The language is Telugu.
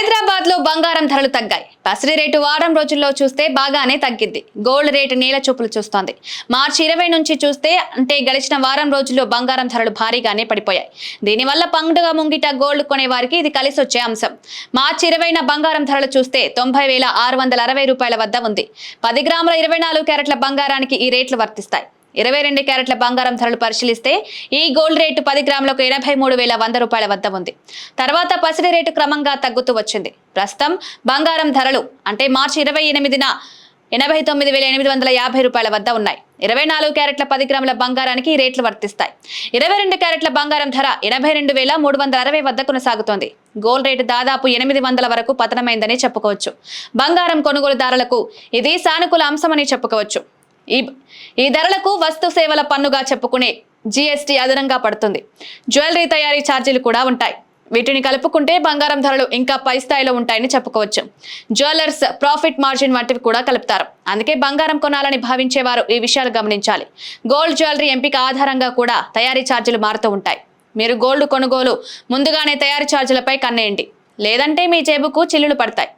హైదరాబాద్ లో బంగారం ధరలు తగ్గాయి. పసిడి రేటు వారం రోజుల్లో చూస్తే బాగానే తగ్గింది. గోల్డ్ రేటు నేల చూపులు చూస్తోంది. మార్చి 20 నుంచి చూస్తే అంటే గడిచిన వారం రోజుల్లో బంగారం ధరలు భారీగానే పడిపోయాయి. దీనివల్ల పండుగ ముంగిట గోల్డ్ కొనే వారికి ఇది కలిసొచ్చే అంశం. మార్చి 20న బంగారం ధరలు చూస్తే 90,660 రూపాయల వద్ద ఉంది. 10 గ్రాముల 24 క్యారెట్ల బంగారానికి ఈ రేట్లు వర్తిస్తాయి. 22 క్యారెట్ల బంగారం ధరలు పరిశీలిస్తే ఈ గోల్డ్ రేటు 10 గ్రాములకు 83,100 రూపాయల వద్ద ఉంది. తర్వాత పసిడి రేటు క్రమంగా తగ్గుతూ వచ్చింది. ప్రస్తుతం బంగారం ధరలు అంటే మార్చి 28న 89,850 రూపాయల వద్ద ఉన్నాయి. 24 క్యారెట్ల 10 గ్రాముల బంగారానికి ఈ రేట్లు వర్తిస్తాయి. 22 క్యారెట్ల బంగారం ధర 82,360 వద్ద కొనసాగుతోంది. గోల్డ్ రేటు దాదాపు 800 వరకు పతనమైందని చెప్పుకోవచ్చు. బంగారం కొనుగోలుదారులకు ఇది సానుకూల అంశమని చెప్పుకోవచ్చు. ఈ ధరలకు వస్తు సేవల పన్నుగా చెప్పుకునే జీఎస్టీ అదనంగా పడుతుంది. జ్యువెలరీ తయారీ ఛార్జీలు కూడా ఉంటాయి. వీటిని కలుపుకుంటే బంగారం ధరలు ఇంకా పై స్థాయిలో ఉంటాయని చెప్పుకోవచ్చు. జ్యువెలర్స్ ప్రాఫిట్ మార్జిన్ వంటివి కూడా కలుపుతారు. అందుకే బంగారం కొనాలని భావించేవారు ఈ విషయాలు గమనించాలి. గోల్డ్ జ్యువెలరీ ఎంపిక ఆధారంగా కూడా తయారీ ఛార్జీలు మారుతూ ఉంటాయి. మీరు గోల్డ్ కొనుగోలు ముందుగానే తయారీ ఛార్జీలపై కన్నేయండి, లేదంటే మీ జేబుకు చిల్లులు పడతాయి.